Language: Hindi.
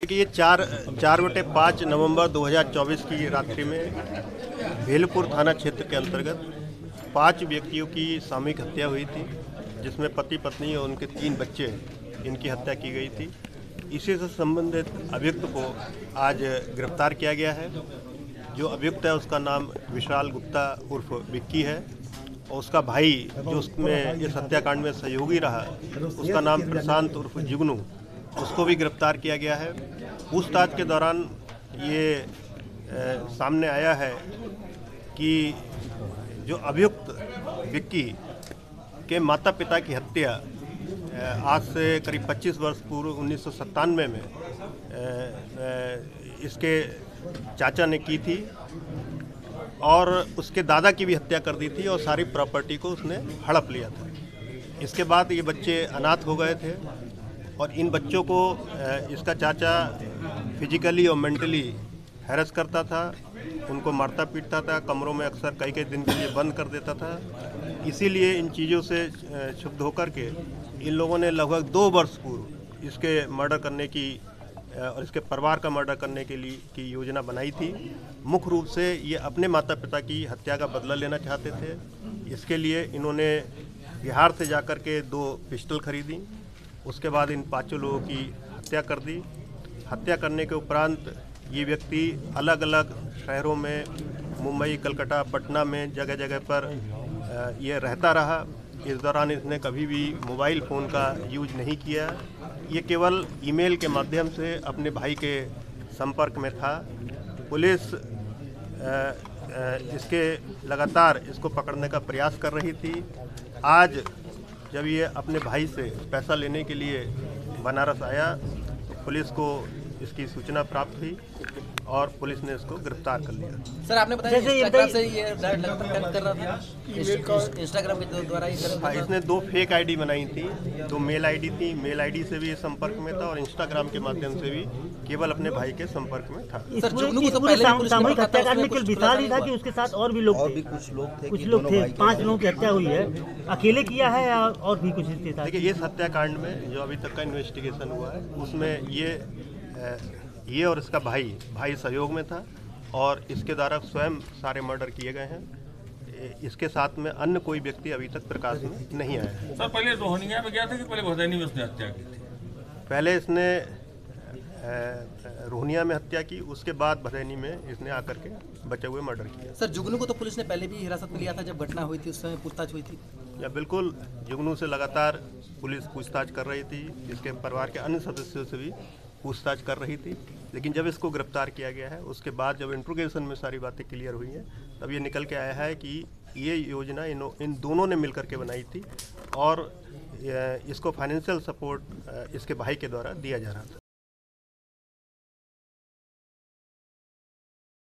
देखिए, ये 4/5 नवंबर 2024 की रात्रि में भेलपुर थाना क्षेत्र के अंतर्गत 5 व्यक्तियों की सामूहिक हत्या हुई थी, जिसमें पति पत्नी और उनके 3 बच्चे, इनकी हत्या की गई थी। इसी से संबंधित अभियुक्त को आज गिरफ्तार किया गया है। जो अभियुक्त है उसका नाम विशाल गुप्ता उर्फ विक्की है, और उसका भाई जो उसमें इस हत्याकांड में सहयोगी रहा, उसका नाम प्रशांत उर्फ जुगनू, उसको भी गिरफ्तार किया गया है। पूछताछ के दौरान ये सामने आया है कि जो अभियुक्त विक्की के माता पिता की हत्या आज से करीब 25 वर्ष पूर्व 1997 में इसके चाचा ने की थी, और उसके दादा की भी हत्या कर दी थी, और सारी प्रॉपर्टी को उसने हड़प लिया था। इसके बाद ये बच्चे अनाथ हो गए थे, और इन बच्चों को इसका चाचा फिजिकली और मेंटली हैरेस करता था, उनको मारता पीटता था, कमरों में अक्सर कई कई दिन के लिए बंद कर देता था। इसीलिए इन चीज़ों से क्षुब्ध होकर के इन लोगों ने लगभग 2 वर्ष पूर्व इसके मर्डर करने की और इसके परिवार का मर्डर करने के लिए की योजना बनाई थी। मुख्य रूप से ये अपने माता पिता की हत्या का बदला लेना चाहते थे। इसके लिए इन्होंने बिहार से जाकर के 2 पिस्टल खरीदी, उसके बाद इन 5 लोगों की हत्या कर दी। हत्या करने के उपरांत ये व्यक्ति अलग अलग शहरों में, मुंबई, कलकत्ता, पटना में जगह जगह पर ये रहता रहा। इस दौरान इसने कभी भी मोबाइल फ़ोन का यूज नहीं किया। ये केवल ईमेल के माध्यम से अपने भाई के संपर्क में था। पुलिस इसके लगातार इसको पकड़ने का प्रयास कर रही थी। आज जब ये अपने भाई से पैसा लेने के लिए बनारस आया, तो पुलिस को इसकी सूचना प्राप्त हुई और पुलिस ने इसको गिरफ्तार कर लिया। सर, आपने बताया इंस्टाग्राम से ये लगातार कर रहा था, इंस्टाग्राम के द्वारा ही कर रहा था। इसने 2 फेक आईडी बनाई थी, 2 मेल आईडी थी। मेल आईडी से भी ये संपर्क में था, और इंस्टाग्राम के माध्यम से भी केवल अपने भाई के संपर्क में था। सर, जुगनू को तो पहले सामूहिक हत्याकांड में केवल विशाल ही था कि उसके साथ और भी लोग थे? कुछ लोग थे। 5 लोगों की हत्या हुई है, अकेले किया है या और भी कुछ इसके साथ? देखिए, इस हत्याकांड में जो अभी तक का इन्वेस्टिगेशन हुआ है, उसमें ये और इसका भाई सहयोग में था, और इसके द्वारा स्वयं सारे मर्डर किए गए हैं। इसके साथ में अन्य कोई व्यक्ति अभी तक प्रकाश में नहीं आया है। सर, पहले रोहनिया में गया था कि पहले भदैनी में उसने हत्या की थी? पहले इसने रोहनिया में हत्या की, उसके बाद भदैनी में इसने आकर के बचे हुए मर्डर किया। सर, जुगनू को तो पुलिस ने पहले भी हिरासत में लिया था जब घटना हुई थी, उस समय पूछताछ हुई थी। या बिल्कुल, जुगनू से लगातार पुलिस पूछताछ कर रही थी, इसके परिवार के अन्य सदस्यों से भी पूछताछ कर रही थी। लेकिन जब इसको गिरफ्तार किया गया है, उसके बाद जब इंट्रोगेशन में सारी बातें क्लियर हुई हैं, तब ये निकल के आया है कि ये योजना इन दोनों ने मिलकर के बनाई थी, और इसको फाइनेंशियल सपोर्ट इसके भाई के द्वारा दिया जा रहा था।